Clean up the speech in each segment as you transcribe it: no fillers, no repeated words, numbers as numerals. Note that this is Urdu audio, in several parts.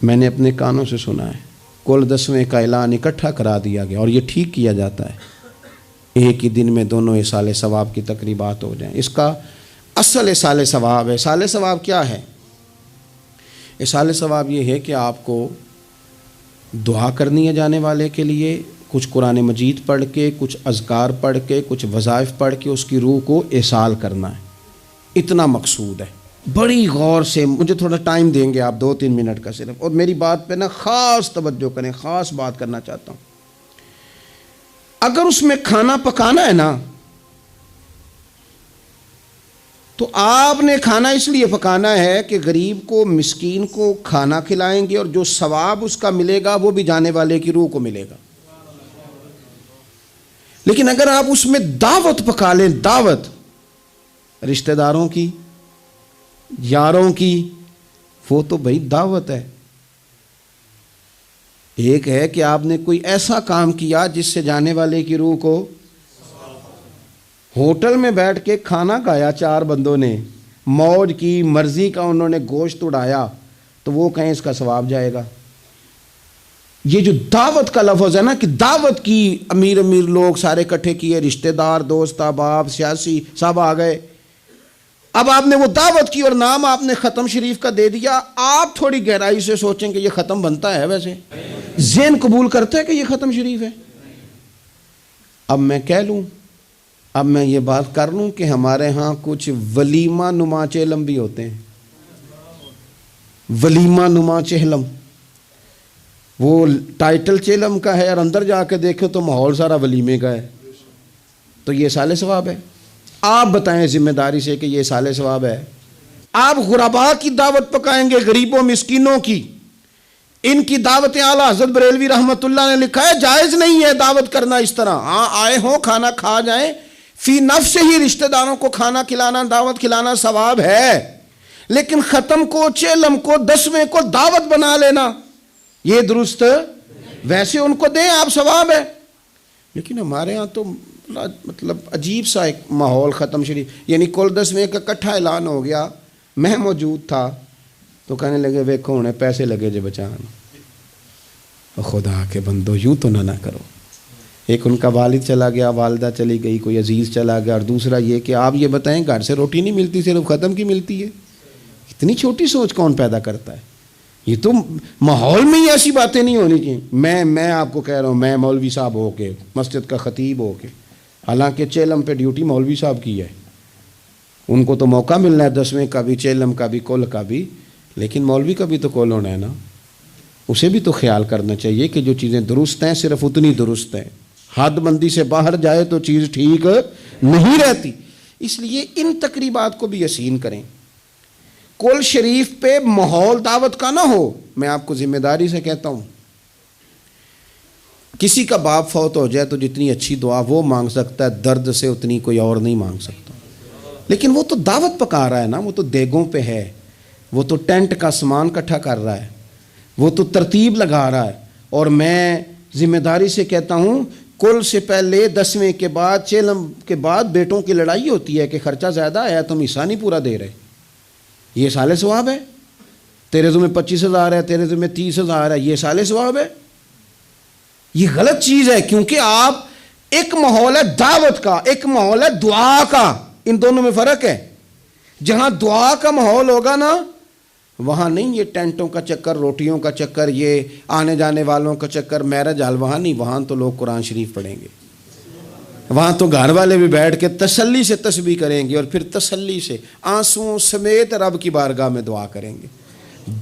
میں نے اپنے کانوں سے سنا ہے، کل 10ویں کا اعلان اکٹھا کرا دیا گیا، اور یہ ٹھیک کیا جاتا ہے، ایک ہی دن میں دونوں ایصال ثواب کی تقریبات ہو جائیں۔ اس کا اصل ایصال ثواب ہے۔ ایصال ثواب کیا ہے؟ ایصال ثواب یہ ہے کہ آپ کو دعا کرنی ہے جانے والے کے لیے، کچھ قرآن مجید پڑھ کے، کچھ اذکار پڑھ کے، کچھ وظائف پڑھ کے اس کی روح کو ایصال کرنا ہے، اتنا مقصود ہے۔ بڑی غور سے، مجھے تھوڑا ٹائم دیں گے آپ 2-3 منٹ کا صرف، اور میری بات پہ نا خاص توجہ کریں، خاص بات کرنا چاہتا ہوں۔ اگر اس میں کھانا پکانا ہے نا، تو آپ نے کھانا اس لیے پکانا ہے کہ غریب کو، مسکین کو کھانا کھلائیں گے، اور جو ثواب اس کا ملے گا وہ بھی جانے والے کی روح کو ملے گا۔ لیکن اگر آپ اس میں دعوت پکا لیں، دعوت رشتہ داروں کی، یاروں کی، وہ تو بھائی دعوت ہے۔ ایک ہے کہ آپ نے کوئی ایسا کام کیا جس سے جانے والے کی روح کو، ہوٹل میں بیٹھ کے کھانا کھایا 4 بندوں نے، موج کی، مرضی کا انہوں نے گوشت اڑایا، تو وہ کہیں اس کا ثواب جائے گا۔ یہ جو دعوت کا لفظ ہے نا، کہ دعوت کی، امیر لوگ سارے اکٹھے کیے، رشتہ دار، دوست احباب، سیاسی سب آ گئے، اب آپ نے وہ دعوت کی اور نام آپ نے ختم شریف کا دے دیا۔ آپ تھوڑی گہرائی سے سوچیں کہ یہ ختم بنتا ہے؟ ویسے ذہن قبول کرتا ہے کہ یہ ختم شریف ہے؟ اب میں کہہ لوں، اب میں یہ بات کر لوں کہ ہمارے ہاں کچھ ولیمہ نما چہلم بھی ہوتے ہیں، ولیمہ نما چہلم، وہ ٹائٹل چہلم کا ہے اور اندر جا کے دیکھو تو ماحول سارا ولیمے کا ہے، تو یہ ایصال ثواب ہے؟ آپ بتائیں ذمہ داری سے کہ یہ ایصال ثواب ہے؟ آپ غرباء کی دعوت پکائیں گے، غریبوں مسکینوں کی، ان کی دعوتیں اعلیٰ حضرت بریلوی رحمۃ اللہ نے لکھا ہے جائز نہیں ہے دعوت کرنا اس طرح۔ ہاں آئے ہوں، کھانا کھا جائیں، فی نفس ہی رشتہ داروں کو کھانا کھلانا، دعوت کھلانا ثواب ہے، لیکن ختم کو، چہلم کو، 10ویں کو دعوت بنا لینا یہ درست؟ ویسے ان کو دیں آپ، ثواب ہے۔ لیکن ہمارے ہاں تو مطلب عجیب سا ایک ماحول ختم شریف، یعنی کل 10ویں کا اکٹھا اعلان ہو گیا، میں موجود تھا، تو کہنے لگے ویکھو انہیں پیسے لگے جو بچان، خدا کے بندو یوں تو نہ کرو۔ ایک ان کا والد چلا گیا، والدہ چلی گئی، کوئی عزیز چلا گیا، اور دوسرا یہ کہ آپ یہ بتائیں گھر سے روٹی نہیں ملتی، صرف ختم کی ملتی ہے۔ اتنی چھوٹی سوچ کون پیدا کرتا ہے؟ یہ تو ماحول میں ہی ایسی باتیں نہیں ہونی چاہیے۔ میں آپ کو کہہ رہا ہوں، میں مولوی صاحب ہو کے، مسجد کا خطیب ہو کے، حالانکہ چہلم پہ ڈیوٹی مولوی صاحب کی ہے، ان کو تو موقع ملنا ہے 10ویں کا بھی، چہلم کا بھی، کل کا بھی، لیکن مولوی کا بھی تو کل ہونا ہے نا، اسے بھی تو خیال کرنا چاہیے کہ جو چیزیں درست ہیں صرف اتنی درست ہیں، حد بندی سے باہر جائے تو چیز ٹھیک نہیں رہتی۔ اس لیے ان تقریبات کو بھی یقین کریں۔ کل شریف پہ ماحول دعوت کا نہ ہو۔ میں آپ کو ذمہ داری سے کہتا ہوں، کسی کا باپ فوت ہو جائے تو جتنی اچھی دعا وہ مانگ سکتا ہے، درد سے اتنی کوئی اور نہیں مانگ سکتا، لیکن وہ تو دعوت پکا رہا ہے نا، وہ تو دیگوں پہ ہے، وہ تو ٹینٹ کا سامان اکٹھا کر رہا ہے، وہ تو ترتیب لگا رہا ہے۔ اور میں ذمہ داری سے کہتا ہوں، کل سے پہلے 10ویں کے بعد، چہلم کے بعد بیٹوں کی لڑائی ہوتی ہے کہ خرچہ زیادہ ہے، تم حصہ نہیں پورا دے رہے، یہ ایصال ثواب ہے؟ تیرے ذمہ 25,000 ہے، تیرے ذمہ 30,000 ہے، یہ ایصال ثواب ہے؟ یہ غلط چیز ہے، کیونکہ آپ، ایک ماحول ہے دعوت کا، ایک ماحول ہے دعا کا، ان دونوں میں فرق ہے۔ جہاں دعا کا ماحول ہوگا نا، وہاں نہیں یہ ٹینٹوں کا چکر، روٹیوں کا چکر، یہ آنے جانے والوں کا چکر، میرج حال، وہاں نہیں، وہاں تو لوگ قرآن شریف پڑھیں گے، وہاں تو گھر والے بھی بیٹھ کے تسلی سے تسبیح کریں گے، اور پھر تسلی سے آنسوؤں سمیت رب کی بارگاہ میں دعا کریں گے۔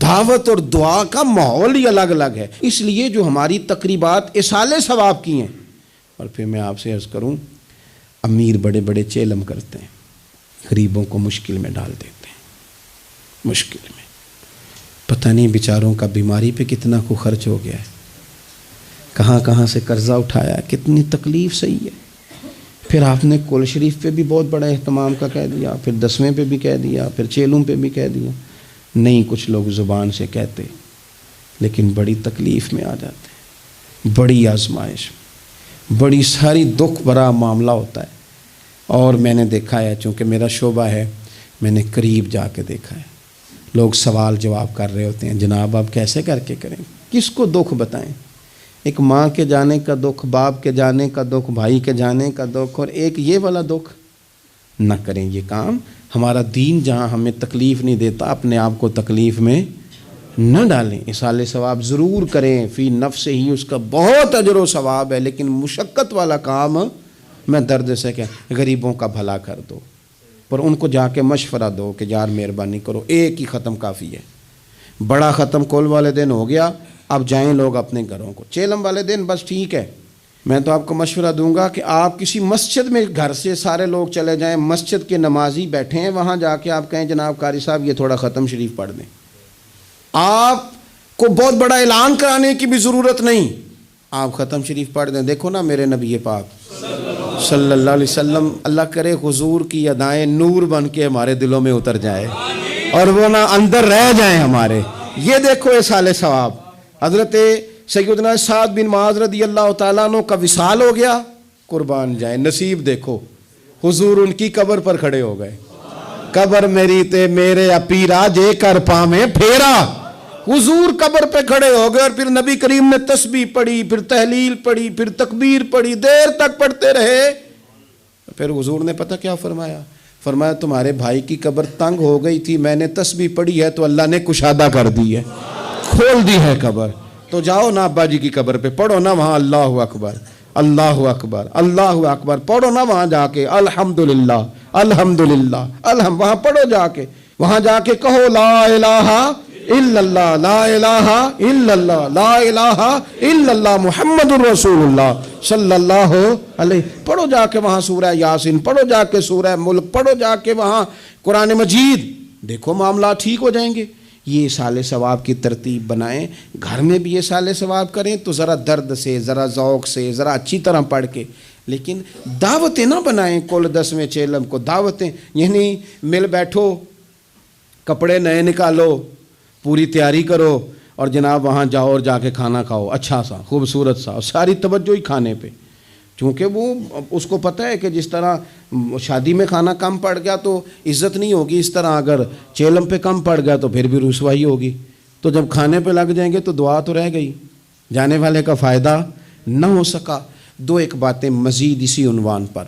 دعوت اور دعا کا ماحول ہی الگ الگ ہے۔ اس لیے جو ہماری تقریبات ایصال ثواب کی ہیں، اور پھر میں آپ سے عرض کروں، امیر بڑے بڑے چہلم کرتے ہیں، غریبوں کو مشکل میں ڈال دیتے ہیں، مشکل میں، پتہ نہیں بیچاروں کا بیماری پہ کتنا کو خرچ ہو گیا ہے، کہاں کہاں سے قرضہ اٹھایا ہے، کتنی تکلیف صحیح ہے۔ پھر آپ نے کل شریف پہ بھی بہت بڑا اہتمام کا کہہ دیا، پھر 10ویں پہ بھی کہہ دیا، پھر چہلم پہ بھی کہہ دیا۔ نہیں، کچھ لوگ زبان سے کہتے لیکن بڑی تکلیف میں آ جاتے ہیں، بڑی آزمائش، بڑی ساری دکھ بھرا معاملہ ہوتا ہے۔ اور میں نے دیکھا ہے، چونکہ میرا شعبہ ہے، میں نے قریب جا کے دیکھا ہے، لوگ سوال جواب کر رہے ہوتے ہیں، جناب آپ کیسے کر کے کریں، کس کو دکھ بتائیں؟ ایک ماں کے جانے کا دکھ، باپ کے جانے کا دکھ، بھائی کے جانے کا دکھ، اور ایک یہ والا دکھ۔ نہ کریں یہ کام۔ ہمارا دین جہاں ہمیں تکلیف نہیں دیتا، اپنے آپ کو تکلیف میں نہ ڈالیں۔ اصالِ ثواب ضرور کریں، فی نفس ہی اس کا بہت اجر و ثواب ہے، لیکن مشقت والا کام میں درد سے کہ غریبوں کا بھلا کر دو، پر ان کو جا کے مشورہ دو کہ یار مہربانی کرو، ایک ہی ختم کافی ہے۔ بڑا ختم کل والے دن ہو گیا، اب جائیں لوگ اپنے گھروں کو۔ چیلم والے دن بس ٹھیک ہے، میں تو آپ کو مشورہ دوں گا کہ آپ کسی مسجد میں گھر سے سارے لوگ چلے جائیں، مسجد کے نمازی بیٹھے ہیں وہاں، جا کے آپ کہیں جناب قاری صاحب یہ تھوڑا ختم شریف پڑھ دیں۔ آپ کو بہت بڑا اعلان کرانے کی بھی ضرورت نہیں، آپ ختم شریف پڑھ دیں۔ دیکھو نا میرے نبی پاک صلی اللہ علیہ وسلم، اللہ کرے حضور کی ادائیں نور بن کے ہمارے دلوں میں اتر جائے اور وہ نہ اندر رہ جائیں ہمارے۔ یہ دیکھو اصالِ ثواب۔ حضرت سیدنا سعد بن معاذ رضی اللہ تعالیٰ عنہ کا وصال ہو گیا، قربان جائے، نصیب دیکھو، حضور ان کی قبر پر کھڑے ہو گئے۔ قبر میری تے میرے اپیرا جے کر پامیں پھیرا، حضور قبر پہ کھڑے ہو گئے، اور پھر نبی کریم نے تسبیح پڑھی، پھر تحلیل پڑھی، پھر تکبیر پڑھی، دیر تک پڑھتے رہے۔ پھر حضور نے پتہ کیا فرمایا؟ فرمایا تمہارے بھائی کی قبر تنگ ہو گئی تھی، میں نے تسبیح پڑھی ہے تو اللہ نے کشادہ کر دی ہے، کھول دی ہے قبر، تو جاؤ نا ابا جی کی قبر پہ پڑھو نا وہاں اللہ اکبر اللہ اکبر اللہ اکبر، پڑھو نا وہاں جا کے الحمدللہ الحمدللہ وہاں پڑھو جا کے، وہاں جا کے کہو لا الہ الا اللہ لا الہ الا اللہ لا الہ الا اللہ محمد الرسول اللہ صلی اللہ علیہ، پڑھو جا کے وہاں سورہ یاسین، پڑھو جا کے سورہ ملک، پڑھو جا کے وہاں قرآن مجید، دیکھو معاملات ٹھیک ہو جائیں گے۔ یہ اصالِ ثواب کی ترتیب بنائیں، گھر میں بھی اصالِ ثواب کریں تو ذرا درد سے، ذرا ذوق سے، ذرا اچھی طرح پڑھ کے، لیکن دعوتیں نہ بنائیں کل 10ویں چیلم کو، دعوتیں یعنی مل بیٹھو، کپڑے نئے نکالو، پوری تیاری کرو، اور جناب وہاں جاؤ اور جا کے کھانا کھاؤ اچھا سا خوبصورت سا، اور ساری توجہ ہی کھانے پہ، چونکہ وہ اس کو پتہ ہے کہ جس طرح شادی میں کھانا کم پڑ گیا تو عزت نہیں ہوگی، اس طرح اگر چیلم پہ کم پڑ گیا تو پھر بھی رسوائی ہوگی، تو جب کھانے پہ لگ جائیں گے تو دعا تو رہ گئی، جانے والے کا فائدہ نہ ہو سکا۔ دو ایک باتیں مزید اسی عنوان پر،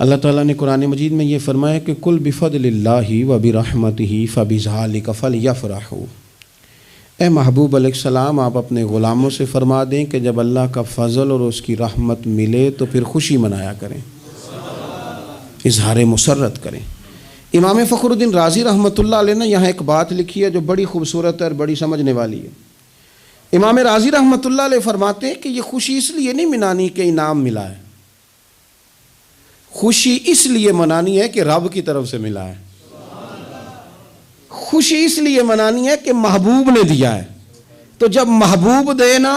اللہ تعالیٰ نے قرآن مجید میں یہ فرمایا کہ کل بفضل اللہ و برحمتہ فبذالک فلیفرحوا، اے محبوب علیہ السلام آپ اپنے غلاموں سے فرما دیں کہ جب اللہ کا فضل اور اس کی رحمت ملے تو پھر خوشی منایا کریں، اظہار مسرت کریں۔ امام فخر الدین رازی رحمۃ اللہ علیہ نے یہاں ایک بات لکھی ہے جو بڑی خوبصورت ہے اور بڑی سمجھنے والی ہے۔ امام رازی رحمۃ اللہ علیہ فرماتے ہیں کہ یہ خوشی اس لیے نہیں منانی کہ انعام ملا ہے، خوشی اس لیے منانی ہے کہ رب کی طرف سے ملا ہے، خوشی اس لیے منانی ہے کہ محبوب نے دیا ہے، تو جب محبوب دے نا،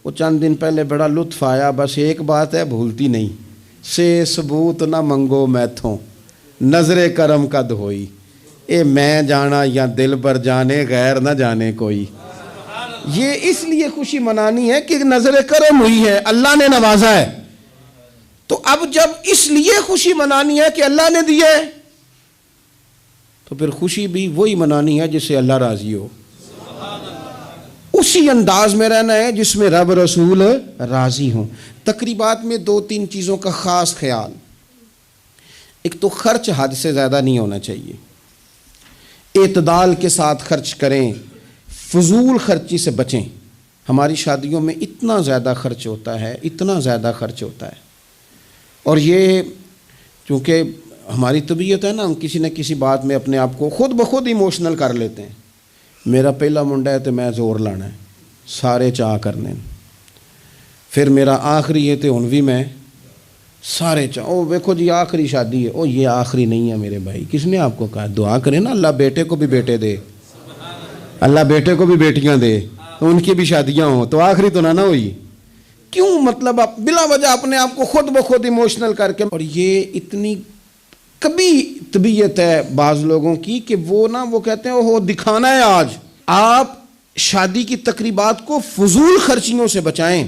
وہ چند دن پہلے بڑا لطف آیا، بس ایک بات ہے بھولتی نہیں، سے ثبوت نہ منگو میتھوں نظر کرم کا دھوئی، اے میں جانا یا دل پر جانے غیر نہ جانے کوئی۔ یہ اس لیے خوشی منانی ہے کہ نظر کرم ہوئی ہے، اللہ نے نوازا ہے، تو اب جب اس لیے خوشی منانی ہے کہ اللہ نے دیا ہے تو پھر خوشی بھی وہی منانی ہے جس سے اللہ راضی ہو، اسی انداز میں رہنا ہے جس میں رب رسول راضی ہوں۔ تقریبات میں 2-3 چیزوں کا خاص خیال، ایک تو خرچ حد سے زیادہ نہیں ہونا چاہیے، اعتدال کے ساتھ خرچ کریں، فضول خرچی سے بچیں۔ ہماری شادیوں میں اتنا زیادہ خرچ ہوتا ہے، اتنا زیادہ خرچ ہوتا ہے، اور یہ چونکہ ہماری طبیعت ہے نا، ہم کسی نہ کسی بات میں اپنے آپ کو خود بخود ایموشنل کر لیتے ہیں۔ میرا پہلا منڈا ہے تو میں زور لانا ہے، سارے چاہ کرنے، پھر میرا آخری ہے تو ہن بھی میں سارے چاہ، او دیکھو جی آخری شادی ہے، او یہ آخری نہیں ہے میرے بھائی، کس نے آپ کو کہا؟ دعا کریں نا اللہ بیٹے کو بھی بیٹے دے، اللہ بیٹے کو بھی بیٹیاں دے، تو ان کی بھی شادیاں ہوں، تو آخری تو نہ ہوئی۔ کیوں مطلب آپ بلا وجہ اپنے آپ کو خود بخود ایموشنل کر کے، اور یہ اتنی کبھی طبیعت ہے بعض لوگوں کی کہ وہ کہتے ہیں وہ دکھانا ہے آج۔ آپ شادی کی تقریبات کو فضول خرچیوں سے بچائیں۔